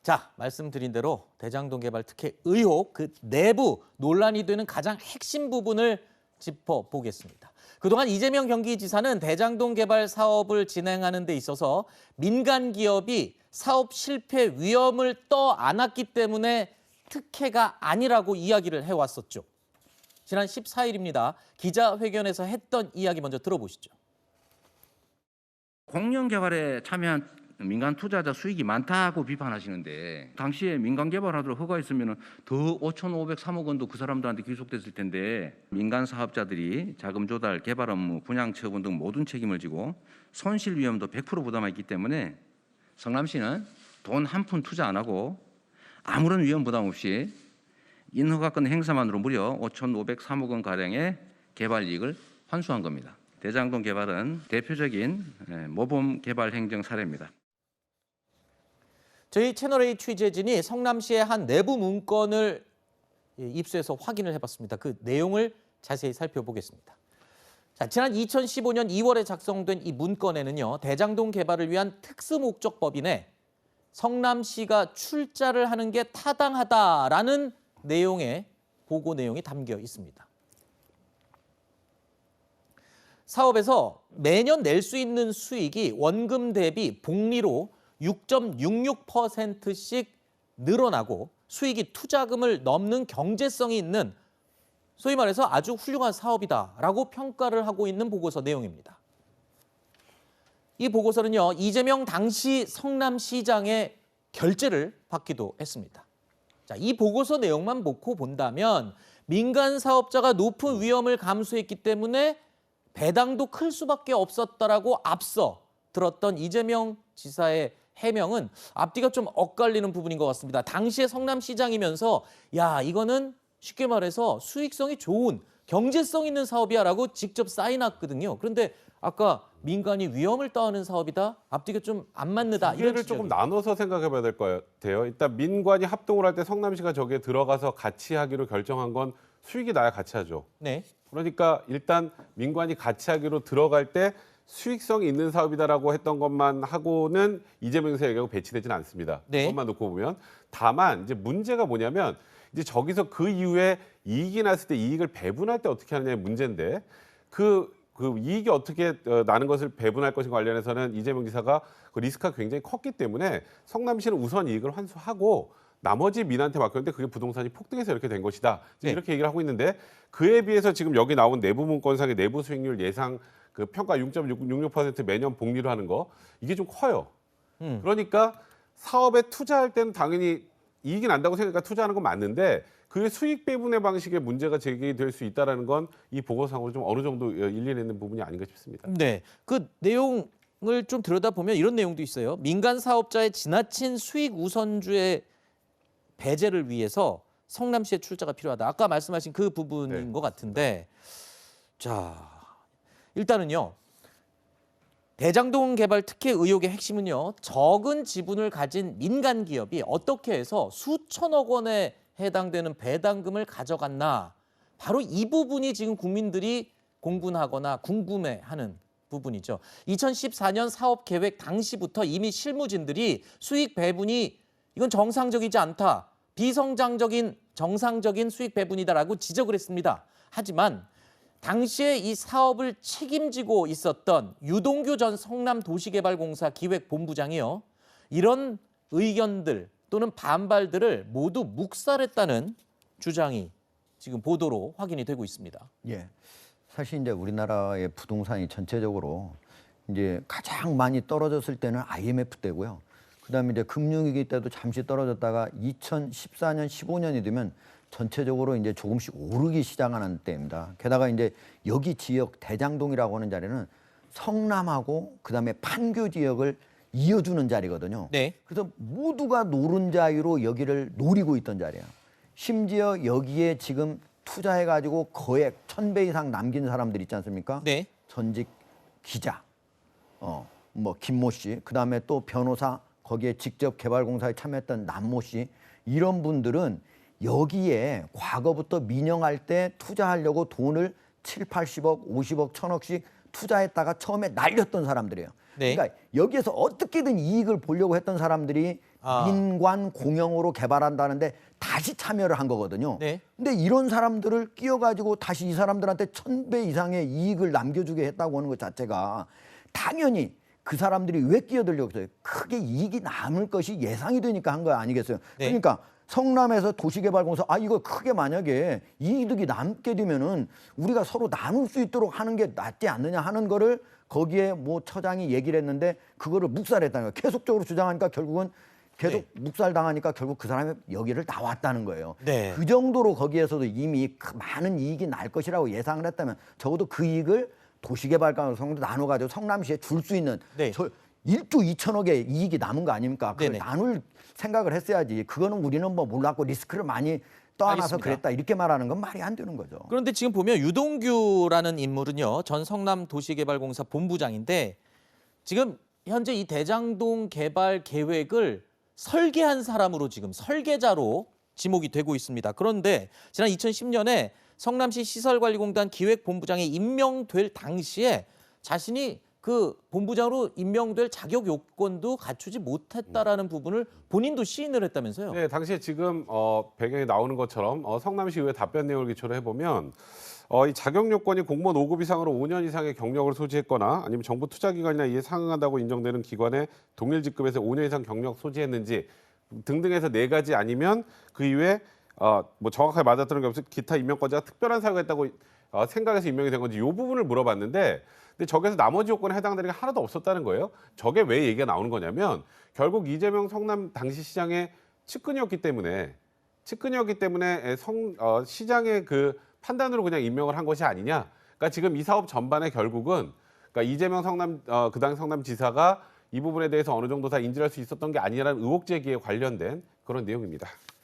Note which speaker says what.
Speaker 1: 자, 말씀드린 대로 대장동 개발 특혜 의혹 그 내부 논란이 되는 가장 핵심 부분을 짚어보겠습니다. 그동안 이재명 경기지사는 대장동 개발 사업을 진행하는 데 있어서 민간 기업이 사업 실패 위험을 떠안았기 때문에 특혜가 아니라고 이야기를 해왔었죠. 지난 14일입니다. 기자회견에서 했던 이야기 먼저 들어보시죠.
Speaker 2: 공영 개발에 참여한 민간 투자자 수익이 많다고 비판하시는데 당시에 민간 개발하도록 허가했으면 더 5,503억 원도 그 사람들한테 귀속됐을 텐데 민간 사업자들이 자금 조달, 개발 업무, 분양 처분 등 모든 책임을 지고 손실 위험도 100% 부담했기 때문에 성남시는 돈 한 푼 투자 안 하고 아무런 위험 부담 없이 인허가권 행사만으로 무려 5,503억 원 가량의 개발 이익을 환수한 겁니다. 대장동 개발은 대표적인 모범 개발 행정 사례입니다.
Speaker 1: 저희 채널A 취재진이 성남시의 한 내부 문건을 입수해서 확인을 해봤습니다. 그 내용을 자세히 살펴보겠습니다. 자, 지난 2015년 2월에 작성된 이 문건에는요, 대장동 개발을 위한 특수목적법인에 성남시가 출자를 하는 게 타당하다라는 내용의 보고 내용이 담겨 있습니다. 사업에서 매년 낼 수 있는 수익이 원금 대비 복리로 6.66%씩 늘어나고 수익이 투자금을 넘는 경제성이 있는 소위 말해서 아주 훌륭한 사업이다라고 평가를 하고 있는 보고서 내용입니다. 이 보고서는요, 이재명 당시 성남시장의 결재를 받기도 했습니다. 자, 이 보고서 내용만 놓고 본다면 민간 사업자가 높은 위험을 감수했기 때문에 배당도 클 수밖에 없었다라고 앞서 들었던 이재명 지사의 해명은 앞뒤가 좀 엇갈리는 부분인 것 같습니다. 당시에 성남시장이면서 야, 이거는 쉽게 말해서 수익성이 좋은 경제성 있는 사업이야라고 직접 사인했거든요. 그런데 아까 민간이 위험을 떠안는 사업이다. 앞뒤가 좀 안 맞는다. 이런
Speaker 3: 이를 조금 나눠서 생각해 봐야 될 것 같아요. 일단 민관이 합동을 할 때 성남시가 저기에 들어가서 같이 하기로 결정한 건 수익이 나야 같이 하죠.
Speaker 1: 네.
Speaker 3: 그러니까 일단 민관이 같이 하기로 들어갈 때 수익성이 있는 사업이다라고 했던 것만 하고는 이재명 지사 얘기하고 배치되지는 않습니다.
Speaker 1: 네.
Speaker 3: 그것만 놓고 보면. 다만 이제 문제가 뭐냐면 이제 저기서 그 이후에 이익이 났을 때 이익을 배분할 때 어떻게 하느냐의 문제인데 그 이익이 어떻게 나는 것을 배분할 것인가 관련해서는 이재명 지사가 그 리스크가 굉장히 컸기 때문에 성남시는 우선 이익을 환수하고 나머지 민한테 맡겼는데 그게 부동산이 폭등해서 이렇게 된 것이다.
Speaker 1: 네.
Speaker 3: 이렇게 얘기를 하고 있는데 그에 비해서 지금 여기 나온 내부 문건상의 내부 수익률 예상 그 평가 6.66% 매년 복리로 하는 거 이게 좀 커요. 그러니까 사업에 투자할 때는 당연히 이익이 난다고 생각하니까 투자하는 건 맞는데 그의 수익 배분의 방식에 문제가 제기될 수 있다는 건 이 보고상으로 좀 어느 정도 일리 내는 부분이 아닌가 싶습니다.
Speaker 1: 네, 그 내용을 좀 들여다보면 이런 내용도 있어요. 민간 사업자의 지나친 수익 우선주의 배제를 위해서 성남시의 출자가 필요하다. 아까 말씀하신 그 부분인
Speaker 3: 네.
Speaker 1: 것 같은데 자, 일단은요. 대장동 개발 특혜 의혹의 핵심은요. 적은 지분을 가진 민간 기업이 어떻게 해서 수천억 원에 해당되는 배당금을 가져갔나. 바로 이 부분이 지금 국민들이 공분하거나 궁금해하는 부분이죠. 2014년 사업 계획 당시부터 이미 실무진들이 수익 배분이 이건 정상적이지 않다. 비정상적인 정상적인 수익 배분이다라고 지적을 했습니다. 하지만 당시에 이 사업을 책임지고 있었던 유동규 전 성남도시개발공사 기획본부장이요. 이런 의견들 또는 반발들을 모두 묵살했다는 주장이 지금 보도로 확인이 되고 있습니다.
Speaker 4: 예. 사실 이제 우리나라의 부동산이 전체적으로 이제 가장 많이 떨어졌을 때는 IMF 때고요. 그다음에 이제 금융위기 때도 잠시 떨어졌다가 2014년, 15년이 되면 전체적으로 이제 조금씩 오르기 시작하는 때입니다. 게다가 이제 여기 지역 대장동이라고 하는 자리는 성남하고 그다음에 판교 지역을 이어주는 자리거든요.
Speaker 1: 네.
Speaker 4: 그래서 모두가 노른자위로 여기를 노리고 있던 자리예요. 심지어 여기에 지금 투자해가지고 거액 1000배 이상 남긴 사람들 있지 않습니까?
Speaker 1: 네.
Speaker 4: 전직 기자, 뭐 김모 씨, 그다음에 또 변호사, 거기에 직접 개발공사에 참여했던 남모 씨, 이런 분들은 여기에 과거부터 민영할 때 투자하려고 돈을 7, 80억, 50억, 1000억씩 투자했다가 처음에 날렸던 사람들이에요.
Speaker 1: 네.
Speaker 4: 그러니까 여기에서 어떻게든 이익을 보려고 했던 사람들이
Speaker 1: 아.
Speaker 4: 민관 공영으로 개발한다는데 다시 참여를 한 거거든요.
Speaker 1: 네.
Speaker 4: 근데 이런 사람들을 끼워가지고 다시 이 사람들한테 1000배 이상의 이익을 남겨주게 했다고 하는 것 자체가 당연히 그 사람들이 왜 끼어들려고 했어요? 크게 이익이 남을 것이 예상이 되니까 한 거 아니겠어요?
Speaker 1: 네.
Speaker 4: 그러니까 성남에서 도시개발공사 이거 크게 만약에 이익이 남게 되면은 우리가 서로 나눌 수 있도록 하는 게 낫지 않느냐 하는 거를 거기에 뭐 처장이 얘기를 했는데 그거를 묵살했다는 거예요. 계속적으로 주장하니까 결국은 계속
Speaker 1: 네.
Speaker 4: 묵살당하니까 결국 그 사람이 여기를 나왔다는 거예요.
Speaker 1: 네.
Speaker 4: 그 정도로 거기에서도 이미 많은 이익이 날 것이라고 예상을 했다면 적어도 그 이익을 도시개발공사도 나눠가지고 성남시에 줄 수 있는
Speaker 1: 네.
Speaker 4: 저 1조 2천억의 이익이 남은 거 아닙니까? 그걸
Speaker 1: 네네.
Speaker 4: 나눌 생각을 했어야지. 그거는 우리는 뭐 몰랐고 리스크를 많이 떠안아서
Speaker 1: 알겠습니다.
Speaker 4: 그랬다 이렇게 말하는 건 말이 안 되는 거죠.
Speaker 1: 그런데 지금 보면 유동규라는 인물은요. 전 성남도시개발공사 본부장인데 지금 현재 이 대장동 개발 계획을 설계한 사람으로 지금 설계자로 지목이 되고 있습니다. 그런데 지난 2010년에 성남시 시설관리공단 기획본부장에 임명될 당시에 자신이 그 본부장으로 임명될 자격 요건도 갖추지 못했다라는 부분을 본인도 시인을 했다면서요.
Speaker 3: 네, 당시에 지금 배경에 나오는 것처럼 성남시 의회 답변 내용을 기초로 해보면 이 자격 요건이 공무원 5급 이상으로 5년 이상의 경력을 소지했거나 아니면 정부 투자기관이나 이에 상응한다고 인정되는 기관에 동일 직급에서 5년 이상 경력 소지했는지 등등해서 4가지 아니면 그 이외에 뭐 정확하게 맞았다는 게 없어 기타 임명권자가 특별한 사유가 있다고 생각해서 임명이 된 건지 이 부분을 물어봤는데 근데 저기서 나머지 요건에 해당되는 게 하나도 없었다는 거예요. 저게 왜 얘기가 나오는 거냐면 결국 이재명 성남 당시 시장의 측근이었기 때문에 시장의 그 판단으로 그냥 임명을 한 것이 아니냐. 그러니까 지금 이 사업 전반에 결국은 그러니까 이재명 성남 그 당시 성남지사가 이 부분에 대해서 어느 정도 다 인지할 수 있었던 게 아니라는 의혹 제기에 관련된 그런 내용입니다.